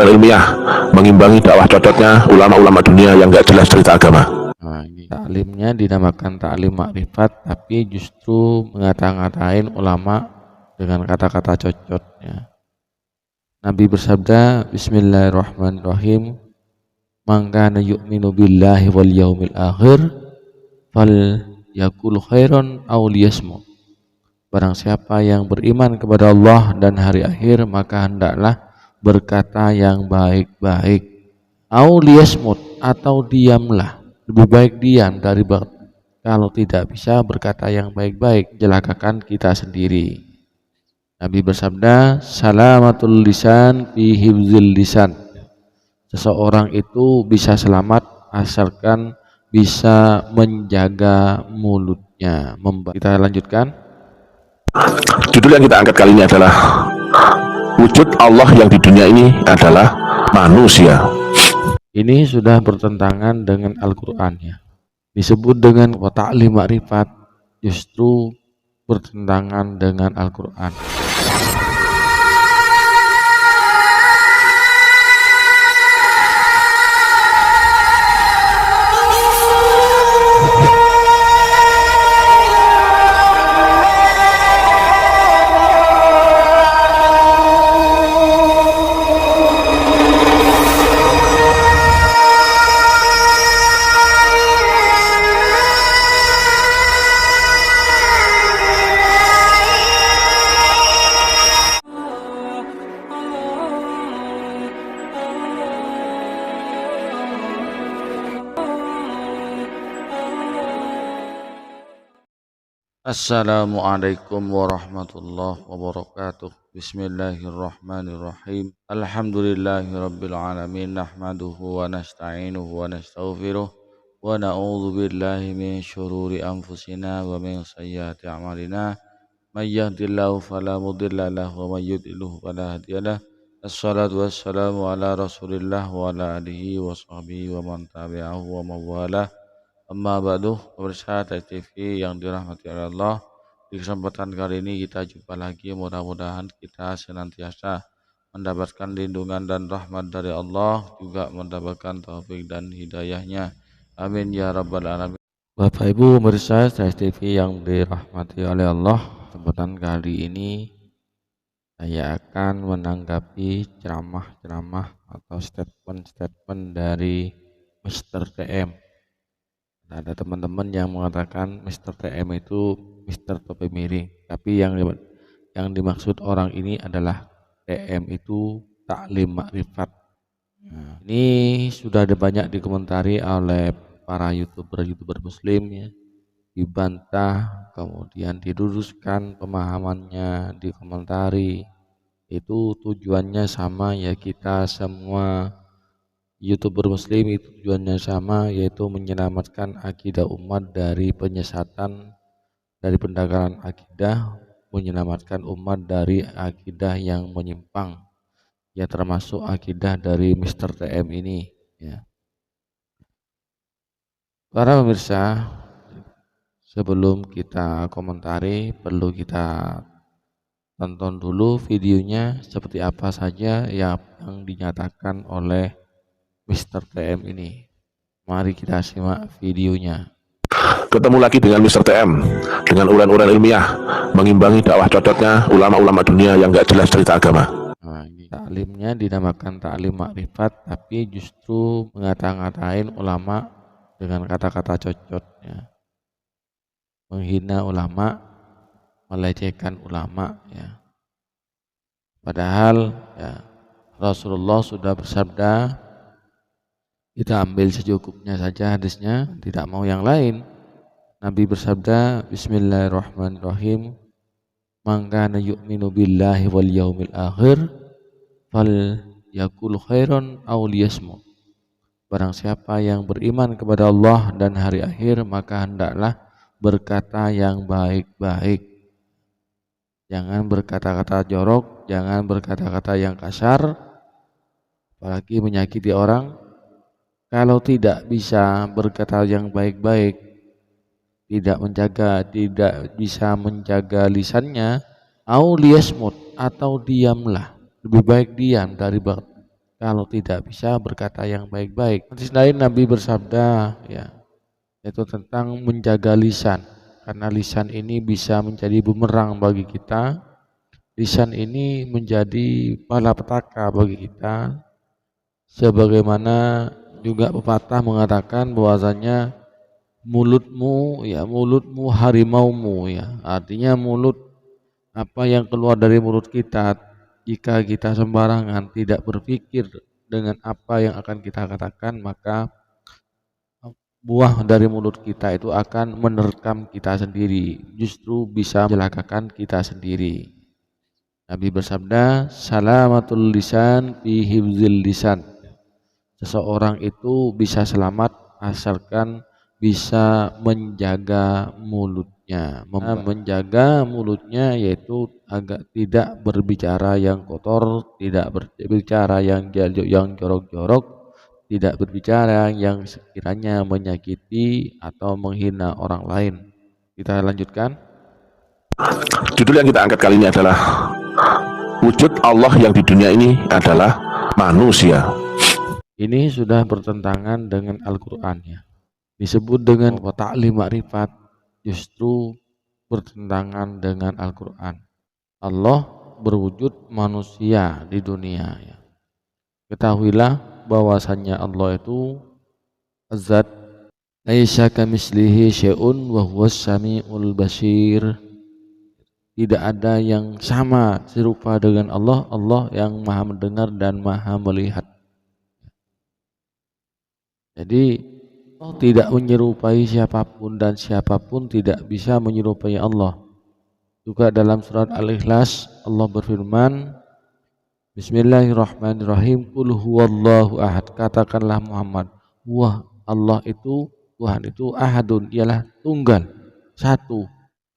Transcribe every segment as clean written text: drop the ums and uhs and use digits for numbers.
ilmiah mengimbangi dakwah cocoknya ulama-ulama dunia yang nggak jelas cerita agama. Nah, ini taklimnya dinamakan taklim makrifat, tapi justru ngata-ngatain ulama dengan kata-kata cocotnya. Nabi bersabda, Bismillahirrahmanirrahim, man kana yu'minu billahi wal yaumil akhir fal yakul khairan aw liyasmut. Barang siapa yang beriman kepada Allah dan hari akhir, maka hendaklah berkata yang baik-baik. Aw liyasmut, atau diamlah. Lebih baik diam dari kalau tidak bisa berkata yang baik-baik, celakakan kita sendiri. Nabi bersabda, salamatul lisan fi hifzil lisan. Seseorang itu bisa selamat asalkan bisa menjaga mulutnya. Kita lanjutkan. Judul yang kita angkat kali ini adalah wujud Allah yang di dunia ini adalah manusia. Ini sudah bertentangan dengan Al-Quran ya. Disebut dengan wa ta'lim ma'rifat, justru bertentangan dengan Al-Quran. Assalamualaikum warahmatullahi wabarakatuh. Bismillahirrahmanirrahim. Alhamdulillahirabbil alamin, nahmaduhu wa nasta'inuhu wa nastaghfiruh wa na'udzu billahi min syururi anfusina wa min sayyiati a'malina. May yahdihillahu fala mudilla lahu wa may yudlilhu fala hadiyalah. Assalatu wassalamu ala Rasulillah wa ala alihi wa sahbihi wa man tabi'ahu wa mawalah. Amma ba'du, pemirsa TV yang dirahmati oleh Allah, di kesempatan kali ini kita jumpa lagi. Mudah-mudahan kita senantiasa mendapatkan lindungan dan rahmat dari Allah, juga mendapatkan taufik dan hidayahnya. Amin ya rabbal alamin. Bapak Ibu pemirsa TV yang dirahmati oleh Allah, kesempatan kali ini saya akan menanggapi ceramah-ceramah atau statement-statement dari Mr. TM. Ada teman-teman yang mengatakan Mr. TM itu Mr. Topi Miring, tapi yang dimaksud orang ini adalah TM itu taklim makrifat. Nah, ini sudah ada banyak dikomentari oleh para youtuber muslim ya, dibantah, kemudian diluruskan pemahamannya, dikomentari. Itu tujuannya sama ya, kita semua YouTuber muslim itu tujuannya sama, yaitu menyelamatkan akidah umat dari penyesatan, dari pendangkalan akidah, menyelamatkan umat dari akidah yang menyimpang, ya termasuk akidah dari Mr. TM ini ya. Para pemirsa, sebelum kita komentari, perlu kita tonton dulu videonya seperti apa saja yang dinyatakan oleh Mr. TM ini. Mari kita simak videonya. Ketemu lagi dengan Mr. TM dengan uran-uran ilmiah mengimbangi dakwah cocoknya ulama-ulama dunia yang nggak jelas cerita agama. Nah, ini taklimnya dinamakan taklim makrifat, tapi justru ngata-ngatain ulama dengan kata-kata cocotnya, menghina ulama, melecehkan ulama ya. Padahal ya, Rasulullah sudah bersabda, kita ambil secukupnya saja hadisnya, tidak mau yang lain. Nabi bersabda, Bismillahirrahmanirrahim, man kana yu'minu billahi wal yaumil akhir fal yakul khairan aw liyasmut. Barang siapa yang beriman kepada Allah dan hari akhir, maka hendaklah berkata yang baik-baik. Jangan berkata-kata jorok, jangan berkata-kata yang kasar, apalagi menyakiti orang. Kalau tidak bisa berkata yang baik-baik, tidak bisa menjaga lisannya, au liyasmut, atau diamlah. Lebih baik diam dari kalau tidak bisa berkata yang baik-baik. Hadis lain Nabi bersabda, ya, yaitu tentang menjaga lisan, karena lisan ini bisa menjadi bumerang bagi kita. Lisan ini menjadi malapetaka bagi kita, sebagaimana juga pepatah mengatakan bahwasanya mulutmu harimaumu, ya, artinya mulut, apa yang keluar dari mulut kita, jika kita sembarangan tidak berpikir dengan apa yang akan kita katakan, maka buah dari mulut kita itu akan menerkam kita sendiri, justru bisa mencelakakan kita sendiri. Nabi bersabda, salamatul lisan fi hifzil lisan. Seseorang itu bisa selamat asalkan bisa menjaga mulutnya. Menjaga mulutnya yaitu agar tidak berbicara yang kotor, tidak berbicara yang jorok-jorok, tidak berbicara yang sekiranya menyakiti atau menghina orang lain. Kita lanjutkan. Judul yang kita angkat kali ini adalah wujud Allah yang di dunia ini adalah manusia. Ini sudah bertentangan dengan Al-Quran, ya. Disebut dengan ta'lim ma'rifat, justru bertentangan dengan Al-Quran. Allah berwujud manusia di dunia, ya. Ketahuilah bahwasannya Allah itu zat laisa kamislihi syai'un wa huwas samiul basir. Tidak ada yang sama serupa dengan Allah, Allah yang maha mendengar dan maha melihat. Jadi Allah tidak menyerupai siapapun dan siapapun tidak bisa menyerupai Allah. Juga dalam surat Al-Ikhlas Allah berfirman, Bismillahirrahmanirrahim, Qul huwallahu ahad. Katakanlah Muhammad, wah, Allah itu, Tuhan itu ahadun, ialah tunggal, satu.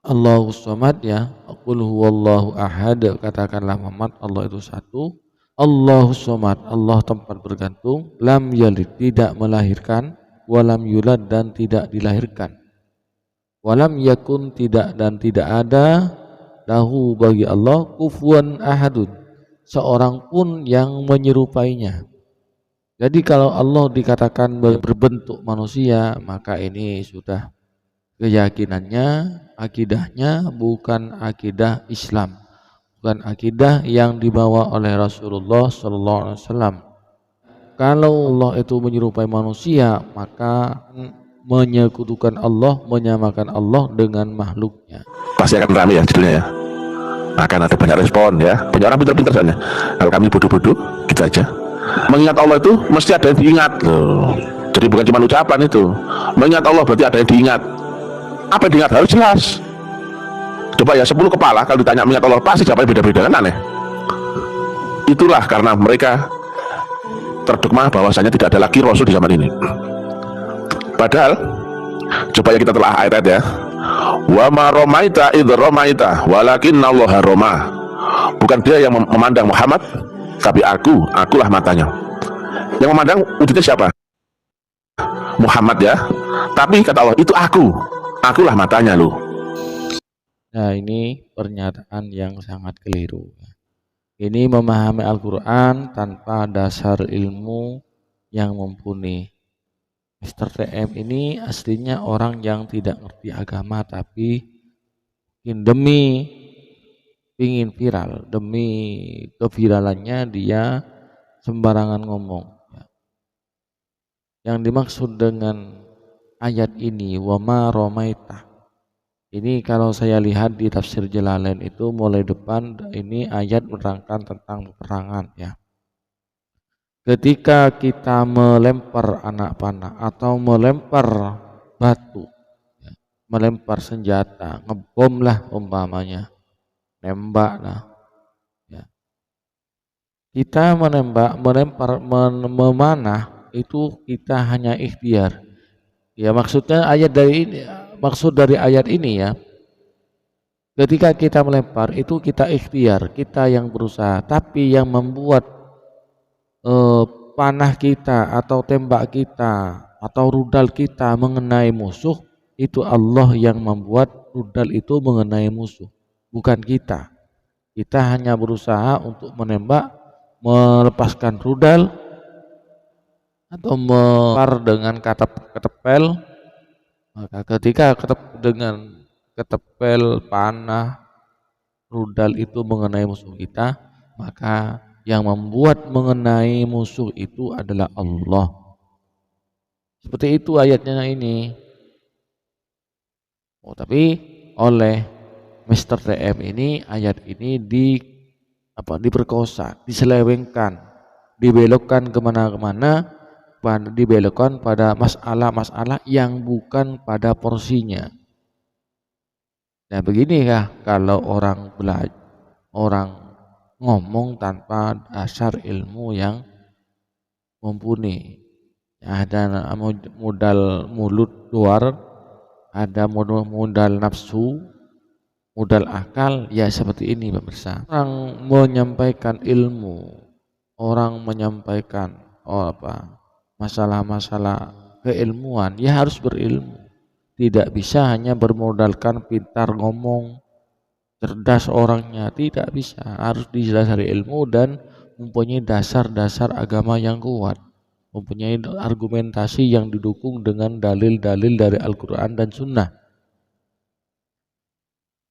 Allahus samad, ya, Qul huwallahu ahad. Katakanlah Muhammad, Allah itu satu. Allahus samad, Allah tempat bergantung. Lam yalid, tidak melahirkan. Walam yulad, dan tidak dilahirkan. Walam yakun, tidak dan tidak ada. Lahu, bagi Allah, kufuwan ahadun, seorang pun yang menyerupainya. Jadi kalau Allah dikatakan berbentuk manusia, maka ini sudah keyakinannya, akidahnya bukan akidah Islam, bukan akidah yang dibawa oleh Rasulullah SAW. Kalau Allah itu menyerupai manusia, maka menyekutukan Allah, menyamakan Allah dengan makhluknya. Pasti akan ramai ya judulnya ya. Akan ada banyak respon ya. Banyak orang pintar-pintar soalnya. Kalau kami bodoh-bodoh, gitu aja. Mengingat Allah itu mesti ada yang diingat loh. Jadi bukan cuma ucapan itu. Mengingat Allah berarti ada yang diingat. Apa yang diingat harus jelas. Coba ya 10 kepala kalau ditanya mengingat Allah pasti jawabannya beda-beda, kan aneh. Itulah karena mereka terdogma bahwasanya tidak ada lagi Rasul di zaman ini. Padahal coba ya kita telah ayat ya. Wa ma romaita idh romaita walakinnallaha roma. Bukan dia yang memandang Muhammad, tapi akulah matanya. Yang memandang wujudnya siapa? Muhammad ya. Tapi kata Allah, itu akulah matanya lu. Nah, ini pernyataan yang sangat keliru. Ini memahami Al-Quran tanpa dasar ilmu yang mumpuni. Mr. TM ini aslinya orang yang tidak ngerti agama, tapi demi ingin viral, demi keviralannya dia sembarangan ngomong. Yang dimaksud dengan ayat ini, wama romaita, ini kalau saya lihat di tafsir Jalalain itu mulai depan ini ayat menerangkan tentang peperangan, ya. Ketika kita melempar anak panah atau melempar batu, ya, melempar senjata, ngebom lah umpamanya, nembak lah, ya. Kita melempar, memanah itu kita hanya ikhtiar. Ya, maksudnya maksud dari ayat ini, ya. Ketika kita melempar itu kita ikhtiar, kita yang berusaha, tapi yang membuat panah kita atau tembak kita atau rudal kita mengenai musuh, itu Allah yang membuat rudal itu mengenai musuh, bukan kita. Kita hanya berusaha untuk menembak melepaskan rudal atau melempar dengan ketepel, maka ketika dengan ketepel, panah, rudal itu mengenai musuh kita, maka yang membuat mengenai musuh itu adalah Allah. Seperti itu ayatnya ini. Tapi oleh Mr. TM ini ayat ini diperkosa, diselewengkan, dibelokkan kemana-mana, dibelokkan pada masalah-masalah yang bukan pada porsinya. Nah, beginikah kalau orang ngomong tanpa dasar ilmu yang mumpuni. Ada modal mulut luar, ada modal nafsu, modal akal, ya seperti ini pemirsa. Orang menyampaikan ilmu, orang menyampaikan masalah-masalah keilmuan, ya harus berilmu. Tidak bisa hanya bermodalkan pintar ngomong, cerdas orangnya, tidak bisa. Harus didasari ilmu dan mempunyai dasar-dasar agama yang kuat, mempunyai argumentasi yang didukung dengan dalil-dalil dari Al-Quran dan Sunnah.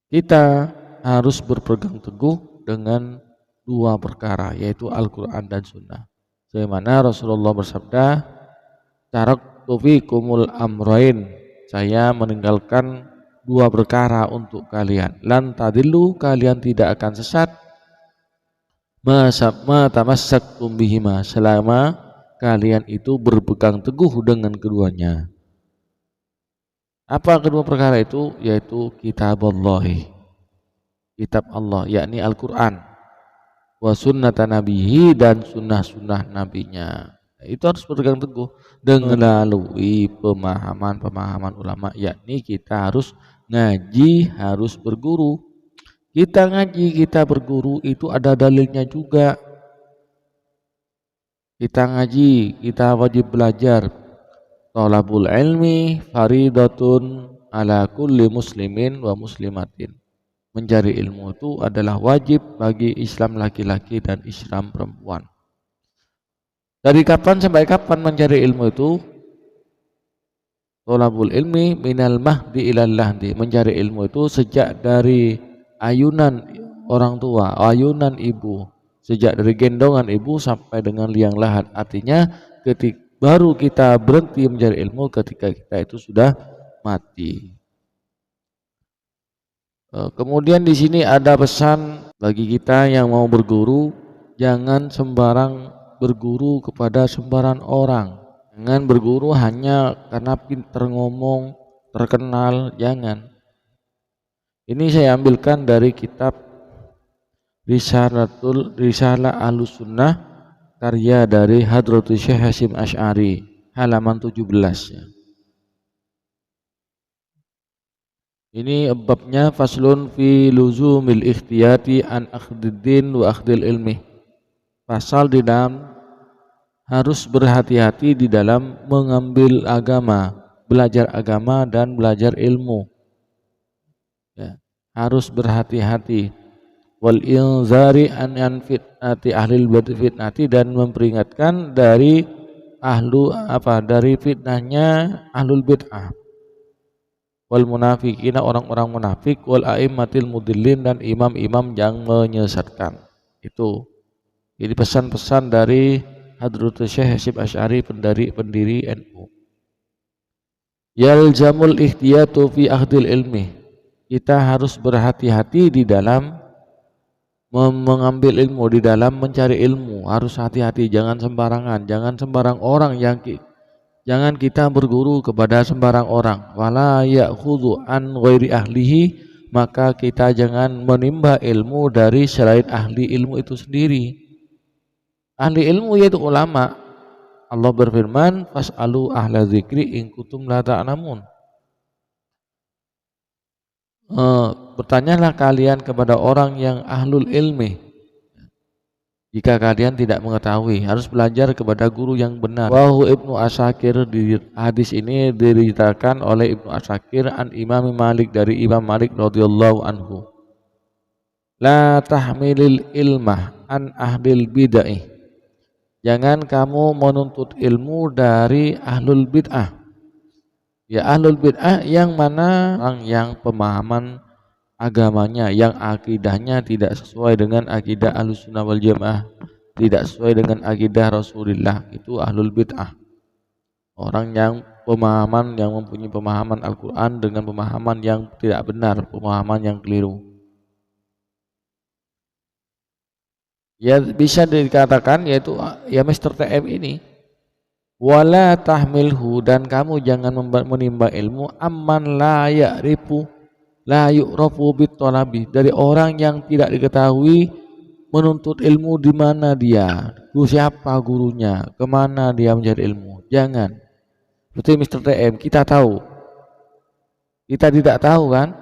Kita harus berpegang teguh dengan dua perkara, yaitu Al-Quran dan Sunnah. Sebagaimana Rasulullah bersabda, taraktu fikumul amrain, saya meninggalkan dua perkara untuk kalian. Lan tadillu, kalian tidak akan sesat. Ma tamassaktum bihima, selama kalian itu berpegang teguh dengan keduanya. Apa kedua perkara itu? Yaitu kitab Allah, kitab Allah, yakni Al-Quran, wa sunnata nabihi, dan sunnah-sunnah nabinya. Itu harus berpegang teguh dengan melalui pemahaman ulama, yakni kita harus ngaji, harus berguru. Kita ngaji, kita berguru, itu ada dalilnya juga. Kita ngaji, kita wajib belajar. Thalabul ilmi faridatun ala kulli muslimin wa muslimatin. Mencari ilmu itu adalah wajib bagi Islam laki-laki dan Islam perempuan. Dari kapan sampai kapan mencari ilmu itu? Thalabul ilmi minal mahdi ilal lahdi. Mencari ilmu itu sejak dari ayunan orang tua, ayunan ibu, sejak dari gendongan ibu sampai dengan liang lahat. Artinya baru kita berhenti mencari ilmu ketika kita itu sudah mati. Kemudian di sini ada pesan bagi kita yang mau berguru, jangan sembarang berguru kepada sembarang orang. Jangan berguru hanya karena pintar ngomong, terkenal, jangan. Ini saya ambilkan dari kitab Risalah Ahlus Sunnah, karya dari Hadratus Syekh Hasyim Asy'ari, halaman 17 ya. Ini babnya faslun fi luzumil ikhtiyati an akhdiddin wa akhdil ilmi. Pasal di dalam harus berhati-hati di dalam mengambil agama, belajar agama dan belajar ilmu. Ya, harus berhati-hati. Wal inzari an fitnati ahlil fitnati, dan memperingatkan dari dari fitnahnya ahlul bid'ah, wal munafiqina, orang-orang munafik, wal aimmatil mudillin, dan imam-imam yang menyesatkan. Itu jadi pesan-pesan dari Hadratus Syekh Hasyim Asy'ari, pendiri NU. Yalzamul ikhtiyatu fi akhdil ilmi, kita harus berhati-hati di dalam mengambil ilmu, di dalam mencari ilmu harus hati-hati, jangan sembarangan, jangan sembarang orang jangan kita berguru kepada sembarang orang. Wala ya'khudhu an ghairi ahlihi, maka kita jangan menimba ilmu dari selain ahli ilmu itu sendiri. Ahli ilmu yaitu ulama. Allah berfirman, fas'alu ahla dzikri in kuntum la ta'lamun. Bertanyalah kalian kepada orang yang ahlul ilmi jika kalian tidak mengetahui. Harus belajar kepada guru yang benar. Wahu Ibnu Asakir, di hadis ini diceritakan oleh Ibnu Asakir an Imam Malik, dari Imam Malik radhiyallahu anhu. La tahmilil ilmah an ahlil bid'ah. Jangan kamu menuntut ilmu dari ahlul bid'ah. Ya, ahlul bid'ah yang mana orang yang pemahaman agamanya, yang akidahnya tidak sesuai dengan akidah Ahlussunnah wal Jamaah, tidak sesuai dengan akidah Rasulullah, itu ahlul bid'ah. Orang yang mempunyai pemahaman Al-Qur'an dengan pemahaman yang tidak benar, pemahaman yang keliru. Ya bisa dikatakan yaitu ya Mr. TM ini. Wala tahmilhu, dan kamu jangan menimba ilmu amman la ya'rifu la yu'rafu bitolabi, dari orang yang tidak diketahui menuntut ilmu di mana dia, siapa gurunya, kemana dia mencari ilmu. Jangan. Seperti Mr. TM, kita tahu, kita tidak tahu kan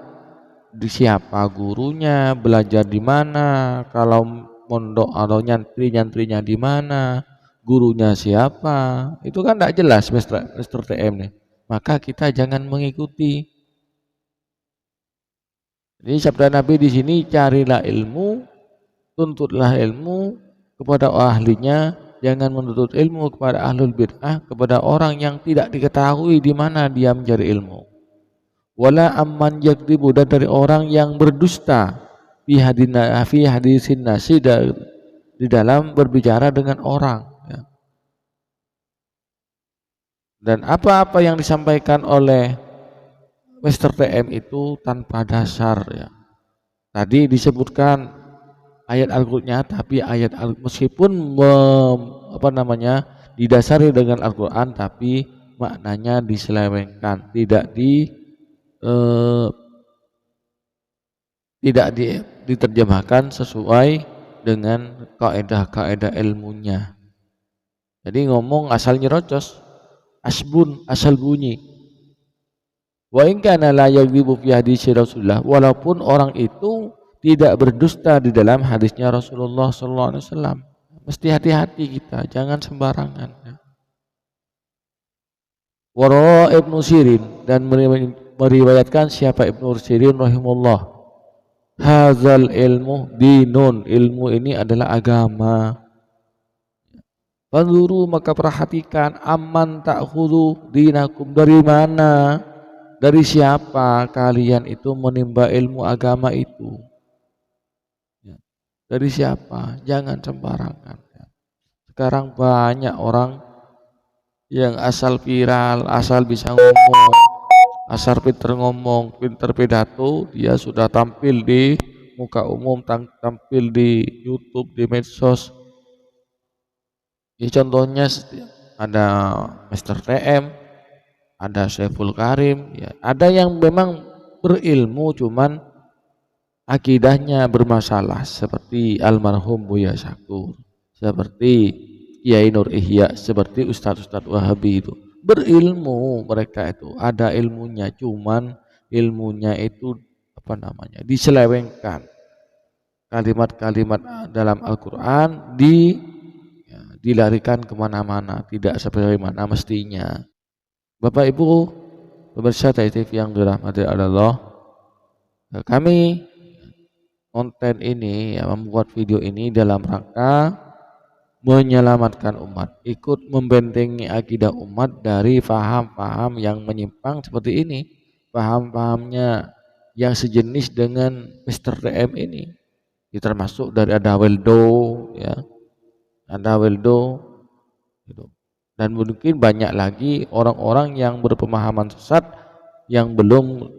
di siapa gurunya, belajar di mana, kalau mondok atau nyantri-nyantrinya di mana, gurunya siapa, itu kan tidak jelas Mr. TM nih. Maka kita jangan mengikuti. Jadi sabda Nabi di sini, carilah ilmu, tuntutlah ilmu kepada ahlinya, jangan menuntut ilmu kepada ahlul bid'ah, kepada orang yang tidak diketahui di mana dia mencari ilmu. Wala amman yakdzibu, dan dari orang yang berdusta fi hadisin nasi, di dalam berbicara dengan orang. Dan apa-apa yang disampaikan oleh Mr. TM itu tanpa dasar ya. Tadi disebutkan ayat Al-Qur'annya, tapi meskipun didasari dengan Al-Qur'an, tapi maknanya diselewengkan, tidak diterjemahkan sesuai dengan kaidah-kaidah ilmunya. Jadi ngomong asal nyerocos, asal bunyi. Wa in kana la yaghlibu fi hadis Rasulullah, walaupun orang itu tidak berdusta di dalam hadisnya Rasulullah sallallahu alaihi wasallam. Mesti hati-hati kita, jangan sembarangan. Wara Ibnu Sirin, dan meriwayatkan siapa Ibnu Sirin rahimahullah, hazal ilmu dinun, ilmu ini adalah agama. Fanzuru, maka perhatikan, amman ta'khudhu dinakum, dari mana, dari siapa kalian itu menimba ilmu agama itu. Dari siapa? Jangan sembarangan. Sekarang banyak orang yang asal viral, asal bisa ngomong, asal pinter ngomong, pinter pidato, dia sudah tampil di muka umum, tampil di YouTube, di medsos. Ya, contohnya ada Mr. TM, ada Syaiful Karim, ya. Ada yang memang berilmu cuman akidahnya bermasalah, seperti almarhum Buya Syakur, seperti Kiai Nur Ihya, seperti Ustadz Wahabi. Itu berilmu, mereka itu ada ilmunya, cuman ilmunya itu diselewengkan. Kalimat-kalimat dalam Al-Quran dilarikan kemana-mana, tidak sebagaimana mestinya. Bapak Ibu pemirsa TV yang dirahmati Allah, kami konten ini membuat video ini dalam rangka menyelamatkan umat, ikut membentengi akidah umat dari paham-paham yang menyimpang seperti ini, paham-pahamnya yang sejenis dengan Mr. TM ini. Termasuk dari ada Weldo, ya, ada Weldo gitu. Dan mungkin banyak lagi orang-orang yang berpemahaman sesat yang belum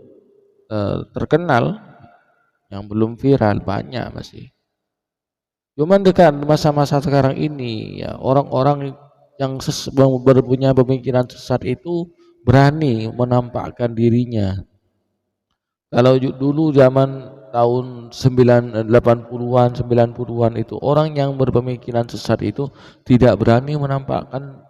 terkenal, yang belum viral, banyak masih. Cuman dekat masa-masa sekarang ini, ya, orang-orang yang berpunya pemikiran sesat itu berani menampakkan dirinya. Kalau dulu zaman tahun 80-an, 90-an itu orang yang berpemikiran sesat itu tidak berani menampakkan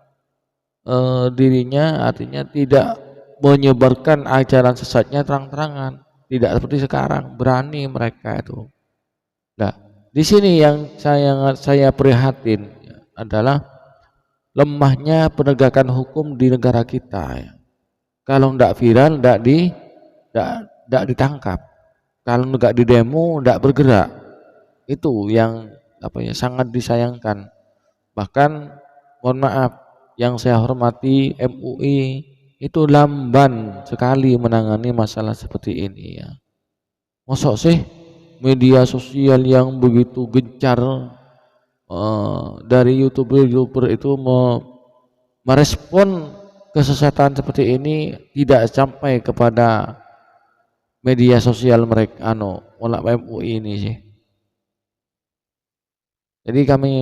dirinya, artinya tidak menyebarkan ajaran sesatnya terang-terangan, tidak seperti sekarang, berani mereka itu. Nah, di sini yang saya prihatin adalah lemahnya penegakan hukum di negara kita. Kalau tidak viral, tidak ditangkap. Kalau nggak di demo, nggak bergerak. Itu yang sangat disayangkan. Bahkan mohon maaf, yang saya hormati MUI itu lamban sekali menangani masalah seperti ini ya. Mosok sih media sosial yang begitu gencar dari YouTuber itu merespon kesesatan seperti ini tidak sampai kepada media sosial mereka oleh MUI ini sih. Jadi kami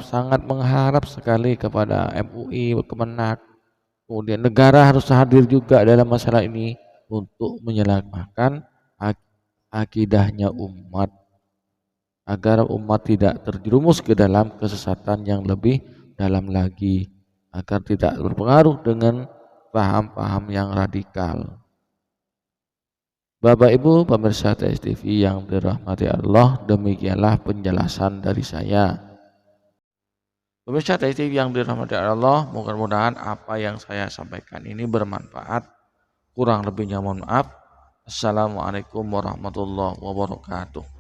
sangat mengharap sekali kepada MUI, Kemenak, kemudian negara harus hadir juga dalam masalah ini untuk menyelamatkan akidahnya umat agar umat tidak terjerumus ke dalam kesesatan yang lebih dalam lagi, agar tidak berpengaruh dengan paham-paham yang radikal. Bapak Ibu pemirsa TSTV yang dirahmati Allah, demikianlah penjelasan dari saya. Pemirsa TSTV yang dirahmati Allah, mudah-mudahan apa yang saya sampaikan ini bermanfaat. Kurang lebihnya mohon maaf. Assalamualaikum warahmatullahi wabarakatuh.